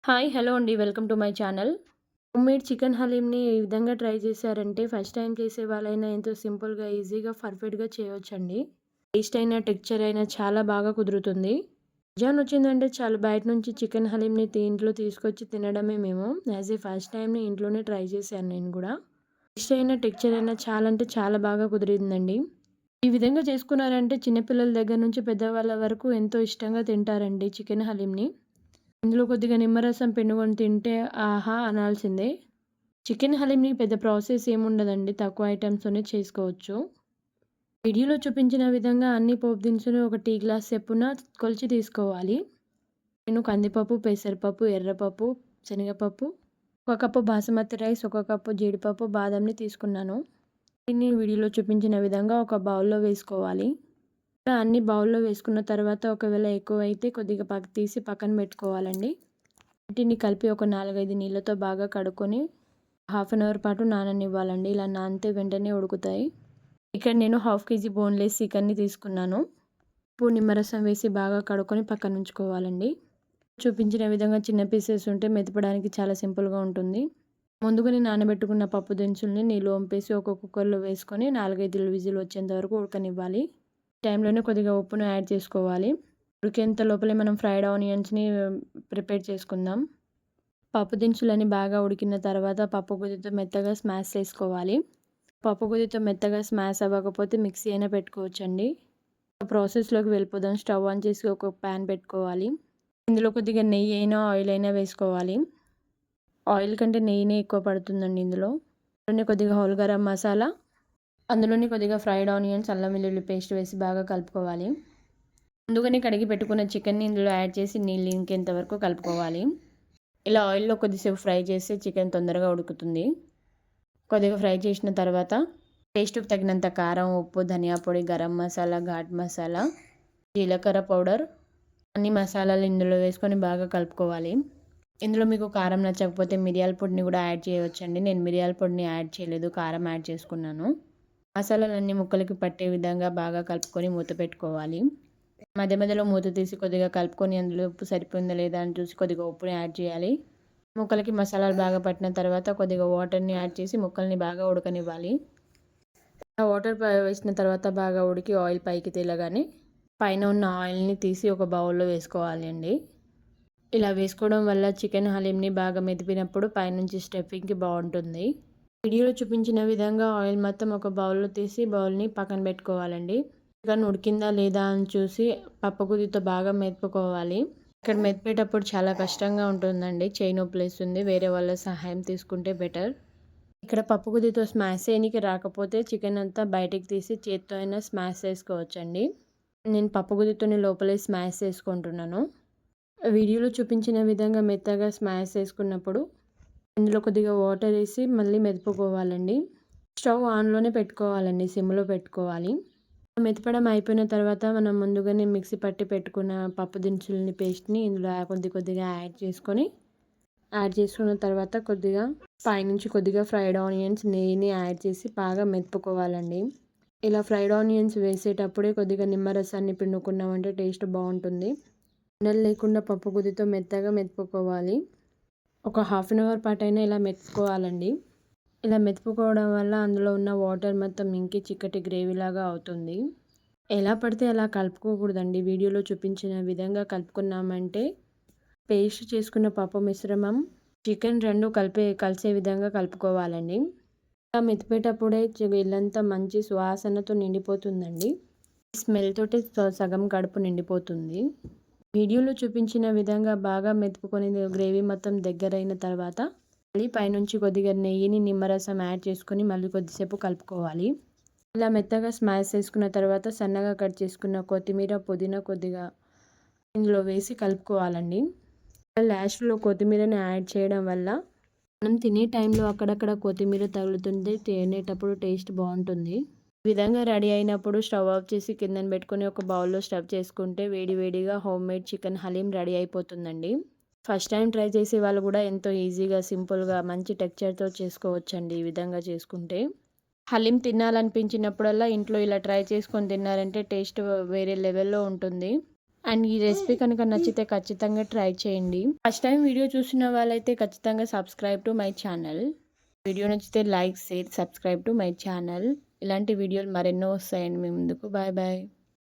Hi! Hello అండి. Welcome to my channel. Homemade chicken హలీమ్‌ని ఈ విధంగా ట్రై చేశారంటే ఫస్ట్ టైమ్ చేసే వాళ్ళైనా ఎంతో సింపుల్‌గా, ఈజీగా, పర్ఫెక్ట్‌గా చేయొచ్చండి. టేస్ట్ అయినా, టెక్స్చర్ అయినా చాలా బాగా కుదురుతుంది. రంజాన్ వచ్చిందంటే చాలు బయట నుంచి చికెన్ హలీమ్‌ని ఇంట్లో తీసుకొచ్చి తినడమే మేము. యాస్ ఏ ఫస్ట్ టైమ్‌ని ఇంట్లోనే ట్రై చేశాను నేను గూడా. టేస్ట్ అయినా, టెక్స్చర్ అయినా చాలా అంటే చాలా బాగా కుదిరిందండి. ఈ విధంగా చేసుకున్నారంటే చిన్న పిల్లల దగ్గర నుంచి పెద్దవాళ్ళ వరకు ఎంతో ఇష్టంగా తింటారండి చికెన్ హలీమ్‌ని. ఇందులో కొద్దిగా నిమ్మరసం పిండుకొని తింటే ఆహా! అనాల్సిందే. చికెన్ హలీమ్‌ని పెద్ద ప్రాసెస్ ఏముండదండి. తక్కువ ఐటెమ్స్‌తోనే చేసుకోవచ్చు. వీడియోలో చూపించిన విధంగా అన్ని పోపు దినుసులు ఒక టీ గ్లాస్ చొప్పున కొలిచి తీసుకోవాలి. నేను కందిపప్పు, పెసరపప్పు, ఎర్రపప్పు, శనగపప్పు, ఒక కప్పు బాస్మతి రైస్, ఒక కప్పు జీడిపప్పు, బాదంని తీసుకున్నాను. దీన్ని వీడియోలో చూపించిన విధంగా ఒక బౌల్‌లో వేసుకోవాలి. ఇలా అన్ని బౌల్‌లో వేసుకున్న తర్వాత ఒకవేళ ఎక్కువైతే కొద్దిగా తీసి పక్కన పెట్టుకోవాలండి. వీటిని కలిపి ఒక 4, 5 నీళ్ళతో బాగా కడుక్కొని హాఫ్ అన్ అవర్ పాటు నాననివ్వాలండి. ఇలా నానితే వెంటనే ఉడుకుతాయి. ఇక్కడ నేను హాఫ్ కేజీ బోన్‌లెస్ చికెన్‌ని తీసుకున్నాను. ఉప్పు, నిమ్మరసం వేసి బాగా కడుక్కొని పక్కనుంచుకోవాలండి. చూపించిన విధంగా చిన్న పీసెస్ ఉంటే మెదపడానికి చాలా సింపుల్‌గా ఉంటుంది. ముందుగానే నానబెట్టుకున్న పప్పు దినుసుల్ని నీళ్ళు వంపేసి ఒక కుక్కర్‌లో వేసుకొని 4, 5 విజిల్ వచ్చేంత వరకు ఉడకనివ్వాలి. ఈ టైంలోనే కొద్దిగా ఉప్పును యాడ్ చేసుకోవాలి. ఉడికేంత లోపలే మనం ఫ్రైడ్ ఆనియన్స్‌ని ప్రిపేర్ చేసుకుందాం. పప్పు దినుసులన్నీ బాగా ఉడికిన తర్వాత పప్పు గుత్తితో మెత్తగా స్మాష్ చేసుకోవాలి. పప్పు గుత్తితో మెత్తగా స్మాష్ అవ్వకపోతే మిక్సీ అయినా పెట్టుకోవచ్చండి. ప్రాసెస్‌లోకి వెళ్ళిపోదాం. స్టవ్ ఆన్ చేసి ఒక పాన్ పెట్టుకోవాలి. ఇందులో కొద్దిగా నెయ్యి అయినా, ఆయిల్ అయినా వేసుకోవాలి. ఆయిల్ కంటే నెయ్యినే ఎక్కువ పడుతుందండి ఇందులో. అందులోనే కొద్దిగా హోల్ గరం మసాలా, అందులోనే కొద్దిగా ఫ్రైడ్ ఆనియన్స్, అల్లం వెల్లుల్లి పేస్ట్ వేసి బాగా కలుపుకోవాలి. ముందుగానే కడిగి పెట్టుకున్న చికెన్‌ని ఇందులో యాడ్ చేసి నీళ్ళు ఇంకేంత వరకు కలుపుకోవాలి. ఇలా ఆయిల్‌లో కొద్దిసేపు ఫ్రై చేస్తే చికెన్ తొందరగా ఉడుకుతుంది. కొద్దిగా ఫ్రై చేసిన తర్వాత టేస్ట్‌కి తగినంత కారం, ఉప్పు, ధనియా పొడి, గరం మసాలా, ఘాట్ మసాలా, జీలకర్ర పౌడర్ అన్ని మసాలాలు ఇందులో వేసుకొని బాగా కలుపుకోవాలి. ఇందులో మీకు కారం నచ్చకపోతే మిరియాల పొడిని కూడా యాడ్ చేయవచ్చండి. నేను మిరియాల పొడిని యాడ్ చేయలేదు. కారం యాడ్ చేసుకున్నాను. మసాలాలన్నీ ముక్కలకి పట్టే విధంగా బాగా కలుపుకొని మూత పెట్టుకోవాలి. మధ్య మధ్యలో మూత తీసి కొద్దిగా కలుపుకొని అందులో ఉప్పు సరిపోయిందా లేదా అని చూసి కొద్దిగా ఉప్పుని యాడ్ చేయాలి. ముక్కలకి మసాలాలు బాగా పట్టిన తర్వాత కొద్దిగా వాటర్‌ని యాడ్ చేసి ముక్కల్ని బాగా ఉడకనివ్వాలి. ఆ వాటర్ వేసిన తర్వాత బాగా ఉడికి ఆయిల్ పైకి తేలగానే పైన ఉన్న ఆయిల్‌ని తీసి ఒక బౌల్‌లో వేసుకోవాలి అండి. ఇలా వేసుకోవడం వల్ల చికెన్ హలీమ్‌ని బాగా మెదిపినప్పుడు పైనుంచి స్టఫింగ్‌కి బావుంటుంది. వీడియోలో చూపించిన విధంగా ఆయిల్ మొత్తం ఒక బౌల్‌లో తీసి బౌల్‌ని పక్కన పెట్టుకోవాలండి. చికెన్ ఉడికిందా లేదా అని చూసి పప్పు గుత్తితో బాగా మెదుపుకోవాలి. ఇక్కడ మెదిపేటప్పుడు చాలా కష్టంగా ఉంటుందండి. చెయ్యి నొప్పులేస్తుంది. వేరే వాళ్ళ సహాయం తీసుకుంటే బెటర్. ఇక్కడ పప్పు గుత్తితో స్మాష్ చేయనీకి రాకపోతే చికెన్ అంతా బయటికి తీసి చేత్తో అయినా స్మాష్ చేసుకోవచ్చండి. నేను పప్పు గుత్తితోనే లోపలే స్మాష్ చేసుకుంటున్నాను. వీడియోలో చూపించిన విధంగా మెత్తగా స్మాష్ చేసుకున్నప్పుడు ఇందులో కొద్దిగా వాటర్ వేసి మళ్ళీ మెదుపుకోవాలండి. స్టవ్ ఆన్‌లోనే పెట్టుకోవాలండి. సిమ్‌లో పెట్టుకోవాలి. మెతపడం అయిపోయిన తర్వాత మనం ముందుగానే మిక్సీ పట్టి పెట్టుకున్న పప్పు దినుసులని పేస్ట్‌ని ఇందులో కొద్దిగా యాడ్ చేసుకున్న తర్వాత కొద్దిగా పైనుంచి కొద్దిగా ఫ్రైడ్ ఆనియన్స్, నెయ్యిని యాడ్ చేసి బాగా మెదుపుకోవాలండి. ఇలా ఫ్రైడ్ ఆనియన్స్ వేసేటప్పుడే కొద్దిగా నిమ్మరసాన్ని పిండుకున్నామంటే టేస్ట్ బావుంటుంది. ఉండలు లేకుండా పప్పు గుత్తితో మెత్తగా మెదుపుకోవాలి. ఒక హాఫ్ అన్ అవర్ పాటైనా ఇలా మెదుపుకోవాలండి. ఇలా మెదుపుకోవడం వల్ల అందులో ఉన్న వాటర్ మొత్తం ఇంకి చిక్కటి గ్రేవీలాగా అవుతుంది. ఎలా పడితే అలా కలుపుకోకూడదండి. వీడియోలో చూపించిన విధంగా కలుపుకున్నామంటే పేస్ట్ చేసుకున్న పప్పు మిశ్రమం, చికెన్ 2 కలిసే విధంగా కలుపుకోవాలండి. ఇలా మెదిపేటప్పుడే ఇల్లంతా మంచి సువాసనతో నిండిపోతుందండి. స్మెల్ తోటి సగం కడుపు నిండిపోతుంది. వీడియోలో చూపించిన విధంగా బాగా మెదుపుకొని గ్రేవీ మొత్తం దగ్గరైన తర్వాత మళ్ళీ పైనుంచి కొద్దిగా నెయ్యిని, నిమ్మరసం యాడ్ చేసుకొని మళ్ళీ కొద్దిసేపు కలుపుకోవాలి. ఇలా మెత్తగా స్మాష్ చేసుకున్న తర్వాత సన్నగా కట్ చేసుకున్న కొత్తిమీర, పుదీనా కొద్దిగా ఇందులో వేసి కలుపుకోవాలండి. లాస్ట్‌లో కొత్తిమీరని యాడ్ చేయడం వల్ల మనం తినే టైంలో అక్కడక్కడ కొత్తిమీర తగులుతుంటే తినేటప్పుడు టేస్ట్ బావుంటుంది. ఈ విధంగా రెడీ అయినప్పుడు స్టవ్ ఆఫ్ చేసి కిందన పెట్టుకొని ఒక బౌల్‌లో స్టఫ్ చేసుకుంటే వేడి వేడిగా హోమ్‌మేడ్ చికెన్ హలీం రెడీ అయిపోతుందండి. ఫస్ట్ టైం ట్రై చేసే వాళ్ళు కూడా ఎంతో ఈజీగా, సింపుల్‌గా మంచి టెక్స్చర్‌తో చేసుకోవచ్చండి ఈ విధంగా చేసుకుంటే. హలీం తినాలనిపించినప్పుడల్లా ఇంట్లో ఇలా ట్రై చేసుకొని తిన్నారంటే టేస్ట్ వేరే లెవెల్‌లో ఉంటుంది. అండ్ ఈ రెసిపీ కనుక నచ్చితే ఖచ్చితంగా ట్రై చేయండి. ఫస్ట్ టైం వీడియో చూసిన వాళ్ళైతే ఖచ్చితంగా subscribe to my channel. Video నచ్చితే like, share, subscribe to my channel. ఇలాంటి వీడియోలు మరెన్నో వస్తాయండి మీ ముందుకు. Bye bye.